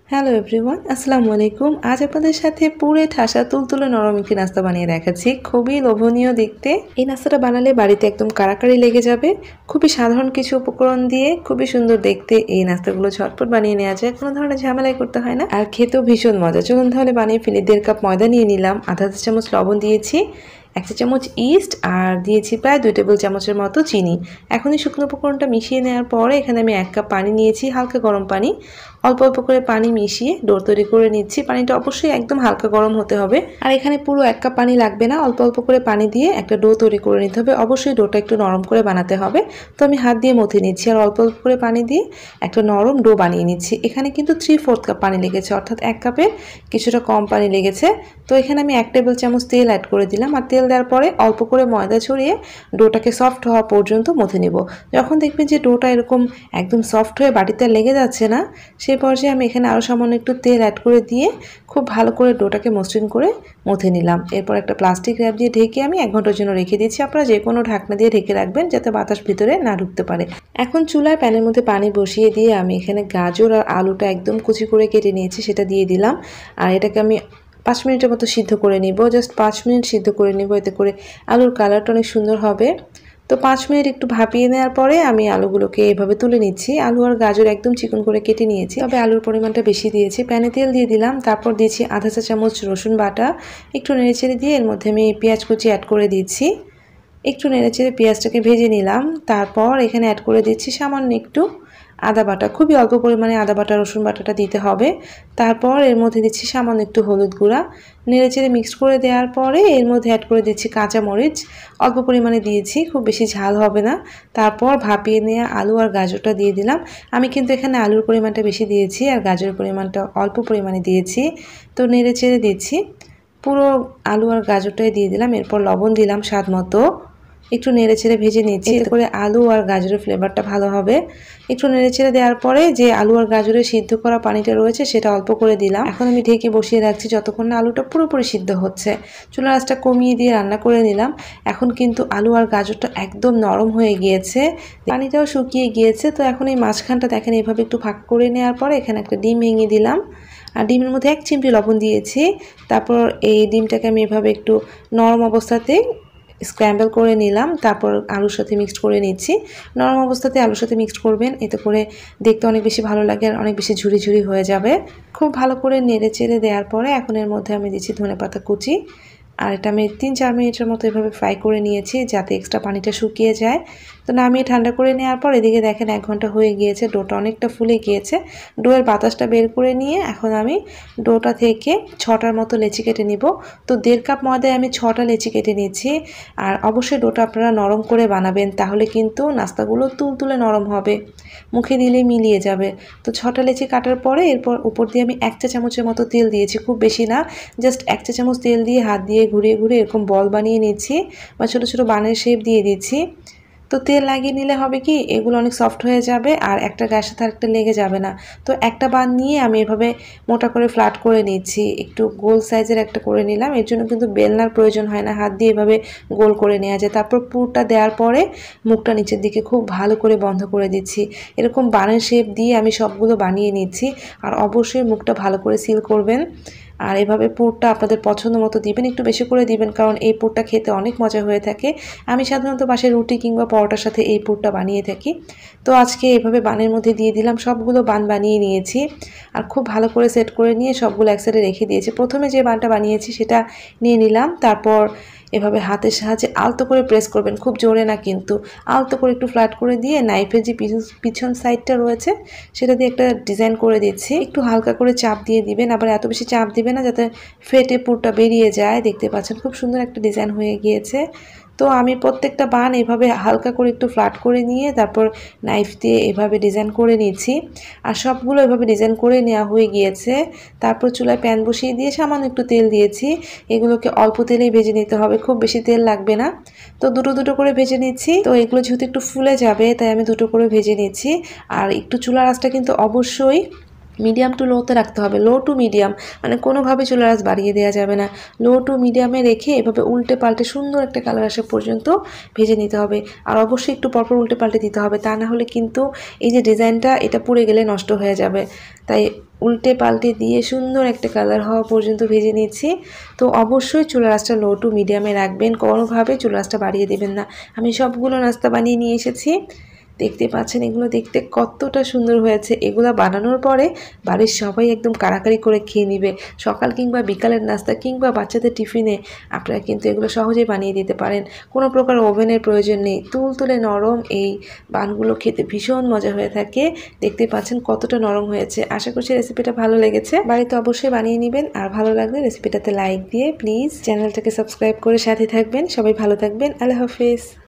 Hello everyone, আসসালামু আলাইকুম। আজ আপনাদের সাথে পুরে ঠাসা তুলতুলে নরম একটি নাস্তা বানিয়ে দেখাচ্ছি। খুবই লোভনীয় দেখতে। এই নাস্তাটা বানালে বাড়িতে একদম কাড়াকাড়ি লেগে যাবে। খুবই সাধারণ কিছু উপকরণ দিয়ে খুবই সুন্দর দেখতে এই নাস্তাগুলো ঝটপট বানিয়ে নেওয়া যায়, কোনো ধরনের ঝামেলাই করতে হয় না, আর খেতেও ভীষণ মজা। চলুন তাহলে বানিয়ে ফেলি। 1.5 কাপ ময়দা নিয়ে নিলাম, আধা চা চামচ লবণ দিয়েছি, 1 চা চামচ ইস্ট আর দিয়েছি প্রায় 2 টেবিল চামচের মতো চিনি। এখন এই শুকনো উপকরণটা মিশিয়ে নেওয়ার পরে এখানে আমি 1 কাপ পানি নিয়েছি, হালকা গরম পানি। অল্প অল্প করে পানি মিশিয়ে ডো তৈরি করে নিচ্ছি। পানিটা অবশ্যই একদম হালকা গরম হতে হবে, আর এখানে পুরো 1 কাপ পানি লাগবে না, অল্প অল্প করে পানি দিয়ে একটা ডো তৈরি করে নিতে হবে। অবশ্যই ডোটা একটু নরম করে বানাতে হবে। তো আমি হাত দিয়ে মথে নিচ্ছি আর অল্প অল্প করে পানি দিয়ে একটা নরম ডো বানিয়ে নিচ্ছি। এখানে কিন্তু 3/4 কাপ পানি লেগেছে, অর্থাৎ 1 কাপের কিছুটা কম পানি লেগেছে। তো এখানে আমি 1 টেবিল চামচ তেল অ্যাড করে দিলাম, আর তেল দেওয়ার পরে অল্প করে ময়দা ছড়িয়ে ডোটাকে সফট হওয়া পর্যন্ত মথে নিব। যখন দেখবেন যে ডোটা এরকম একদম সফট হয়ে বাটিতে লেগে যাচ্ছে না, সেই পর্যায়ে আমি এখানে আরও সামান্য একটু তেল অ্যাড করে দিয়ে খুব ভালো করে ডোটাকে মসৃণ করে মথে নিলাম। এরপর একটা প্লাস্টিক র্যাপ দিয়ে ঢেকে আমি 1 ঘন্টার জন্য রেখে দিচ্ছি। আপনারা যে কোনো ঢাকনা দিয়ে ঢেকে রাখবেন যাতে বাতাস ভিতরে না ঢুকতে পারে। এখন চুলায় প্যানের মধ্যে পানি বসিয়ে দিয়ে আমি এখানে গাজর আর আলুটা একদম কুচি করে কেটে নিয়েছি, সেটা দিয়ে দিলাম। আর এটাকে আমি 5 মিনিটের মতো সিদ্ধ করে নিব, জাস্ট 5 মিনিট সিদ্ধ করে নিব, এতে করে আলুর কালারটা অনেক সুন্দর হবে। তো 5 মিনিট একটু ভাপিয়ে নেওয়ার পরে আমি আলুগুলোকে এভাবে তুলে নিচ্ছি। আলু আর গাজর একদম চিকন করে কেটে নিয়েছি, তবে আলুর পরিমাণটা বেশি দিয়েছি। প্যানে তেল দিয়ে দিলাম, তারপর দিয়েছি আধা চা চামচ রসুন বাটা। একটু নেড়েচেড়ে দিয়ে এর মধ্যে আমি পেঁয়াজ কুচি অ্যাড করে দিচ্ছি। একটু নেড়েচেড়ে পেঁয়াজটাকে ভেজে নিলাম। তারপর এখানে অ্যাড করে দিচ্ছি সামান্য একটু আদা বাটা, খুবই অল্প পরিমাণে আদা বাটা রসুন বাটাটা দিতে হবে। তারপর এর মধ্যে দিচ্ছি সামান্য একটু হলুদ গুঁড়া। নেড়েচেড়ে মিক্সড করে দেওয়ার পরে এর মধ্যে অ্যাড করে দিচ্ছি কাঁচামরিচ, অল্প পরিমাণে দিয়েছি, খুব বেশি ঝাল হবে না। তারপর ভাপিয়ে নেওয়া আলু আর গাজরটা দিয়ে দিলাম। আমি কিন্তু এখানে আলুর পরিমাণটা বেশি দিয়েছি আর গাজরের পরিমাণটা অল্প পরিমাণে দিয়েছি। তো নেড়েচেড়ে দিচ্ছি, পুরো আলু আর গাজরটাই দিয়ে দিলাম। এরপর লবণ দিলাম স্বাদ মতো। একটু নেড়েচেড়ে ভেজে নিচ্ছি, এতে করে আলু আর গাজরের ফ্লেভারটা ভালো হবে। একটু নেড়েচেড়ে দেওয়ার পরে যে আলু আর গাজরের সিদ্ধ করা পানিটা রয়েছে সেটা অল্প করে দিলাম। এখন আমি ঢেকে বসিয়ে রাখছি যতক্ষণ না আলুটা পুরোপুরি সিদ্ধ হচ্ছে। চুলার আঁচটা কমিয়ে দিয়ে রান্না করে নিলাম। এখন কিন্তু আলু আর গাজরটা একদম নরম হয়ে গিয়েছে, পানিটাও শুকিয়ে গিয়েছে। তো এখন এই মাঝখানটা দেখেন এইভাবে একটু ফাঁকা করে নেওয়ার পরে এখানে একটা ডিম ভেঙে দিলাম, আর ডিমের মধ্যে 1 চিমটি লবণ দিয়েছি। তারপর এই ডিমটাকে আমি এভাবে একটু নরম অবস্থাতে স্ক্র্যাম্বল করে নিলাম, তারপর আলুর সাথে মিক্সড করে নিচ্ছি। নরম অবস্থাতে আলুর সাথে মিক্সড করবেন, এতে করে দেখতে অনেক বেশি ভালো লাগে আর অনেক বেশি ঝুরি ঝুরি হয়ে যাবে। খুব ভালো করে নেড়ে চেড়ে দেওয়ার পরে এখন এর মধ্যে আমি দিচ্ছি ধনেপাতা কুচি, আর এটা আমি 3-4 মিনিটের মতো এভাবে ফ্রাই করে নিয়েছি যাতে এক্সট্রা পানিটা শুকিয়ে যায়। তো নামিয়ে ঠান্ডা করে নেওয়ার পর এদিকে দেখেন 1 ঘন্টা হয়ে গিয়েছে, ডোটা অনেকটা ফুলে গিয়েছে। ডোয়ের বাতাসটা বের করে নিয়ে এখন আমি ডোটা থেকে 6টার মতো লেচি কেটে নিব। তো 1.5 কাপ ময়দায় আমি 6টা লেচি কেটে নিচ্ছি। আর অবশ্যই ডোটা আপনারা নরম করে বানাবেন, তাহলে কিন্তু নাস্তাগুলো তুলতুলে নরম হবে, মুখে দিলেই মিলিয়ে যাবে। তো 6টা লেচি কাটার পরে এরপর উপর দিয়ে আমি 1 চা চামচের মতো তেল দিয়েছি, খুব বেশি না, জাস্ট 1 চা চামচ তেল দিয়ে হাত দিয়ে ঘুরিয়ে ঘুরিয়ে এরকম বল বানিয়ে নিচ্ছি বা ছোটো ছোটো বানের শেপ দিয়ে দিচ্ছি। তো তেল লাগিয়ে নিলে হবে কি, এগুলো অনেক সফট হয়ে যাবে আর একটা গায়ের সাথে আরেকটা লেগে যাবে না। তো একটা বান নিয়ে আমি এভাবে মোটা করে ফ্ল্যাট করে নিচ্ছি, একটু গোল সাইজের একটা করে নিলাম। এর জন্য কিন্তু বেলনার প্রয়োজন হয় না, হাত দিয়ে এভাবে গোল করে নেওয়া যায়। তারপর পুরটা দেওয়ার পরে মুখটা নিচের দিকে খুব ভালো করে বন্ধ করে দিচ্ছি। এরকম বানের শেপ দিয়ে আমি সবগুলো বানিয়ে নিচ্ছি। আর অবশ্যই মুখটা ভালো করে সিল করবেন। আর এভাবে পুরটা আপনাদের পছন্দ মতো দিবেন, একটু বেশি করে দিবেন, কারণ এই পুরটা খেতে অনেক মজা হয়ে থাকে। আমি সাধারণত বাসায় রুটি কিংবা পরোটার সাথে এই পুরটা বানিয়ে থাকি। তো আজকে এভাবে বানের মধ্যে দিয়ে দিলাম, সবগুলো বান বানিয়ে নিয়েছি আর খুব ভালো করে সেট করে নিয়ে সবগুলো এক সাইডে রেখে দিয়েছি। প্রথমে যে বানটা বানিয়েছি সেটা নিয়ে নিলাম, তারপর এভাবে হাতের সাহায্যে আলতো করে প্রেস করবেন, খুব জোরে না কিন্তু, আলতো করে একটু ফ্ল্যাট করে দিয়ে নাইফের যে পিছন সাইডটা রয়েছে সেটা দিয়ে একটা ডিজাইন করে দিচ্ছি। একটু হালকা করে চাপ দিয়ে দিবেন, আবার এত বেশি চাপ দিবেন না যাতে ফেটে পুরটা বেরিয়ে যায়। দেখতে পাচ্ছেন খুব সুন্দর একটা ডিজাইন হয়ে গিয়েছে। তো আমি প্রত্যেকটা বান এভাবে হালকা করে একটু ফ্ল্যাট করে নিয়ে তারপর নাইফ দিয়ে এভাবে ডিজাইন করে নিয়েছি। আর সবগুলো এভাবে ডিজাইন করে নেওয়া হয়ে গিয়েছে। তারপর চুলায় প্যান বসিয়ে দিয়ে সামান্য একটু তেল দিয়েছি। এগুলোকে অল্প তেলেই ভেজে নিতে হবে, খুব বেশি তেল লাগবে না। তো দুটো দুটো করে ভেজে নিচ্ছি। তো এগুলো যেহেতু একটু ফুলে যাবে তাই আমি দুটো করে ভেজে নিচ্ছি। আর একটু চুলার আঁচটা কিন্তু অবশ্যই মিডিয়াম টু লোতে রাখতে হবে, লো টু মিডিয়াম, মানে কোনোভাবে চুলার আঁচ বাড়িয়ে দেওয়া যাবে না। লো টু মিডিয়ামে রেখে এভাবে উল্টে পাল্টে সুন্দর একটা কালার আসা পর্যন্ত ভেজে নিতে হবে। আর অবশ্যই একটু পরপর উল্টে পাল্টে দিতে হবে, তা না হলে কিন্তু এই যে ডিজাইনটা এটা পুড়ে গেলে নষ্ট হয়ে যাবে। তাই উল্টে পাল্টে দিয়ে সুন্দর একটা কালার হওয়া পর্যন্ত ভেজে নিচ্ছি। তো অবশ্যই চুলা আঁচটা লো টু মিডিয়ামে রাখবেন, কোনোভাবে চুলা আঁচটা বাড়িয়ে দেবেন না। আমি সবগুলো নাস্তা বানিয়ে নিয়ে এসেছি। দেখতে পাচ্ছেন এগুলো দেখতে কতটা সুন্দর হয়েছে। এগুলো বানানোর পরে বাড়ির সবাই একদম কাড়াকাড়ি করে খেয়ে নিবে। সকাল কিংবা বিকালের নাস্তা কিংবা বাচ্চাদের টিফিনে আপনারা কিন্তু এগুলো সহজেই বানিয়ে দিতে পারেন। কোনো প্রকার ওভেনের প্রয়োজন নেই। তুলতুলে নরম এই বানগুলো খেতে ভীষণ মজা হয়ে থাকে। দেখতে পাচ্ছেন কতটা নরম হয়েছে। আশা করছি রেসিপিটা ভালো লেগেছে। বাড়িতে অবশ্যই বানিয়ে নেবেন। আর ভালো লাগলে রেসিপিটাতে লাইক দিয়ে প্লিজ চ্যানেলটাকে সাবস্ক্রাইব করে সাথে থাকবেন। সবাই ভালো থাকবেন। আল্লাহ হাফেজ।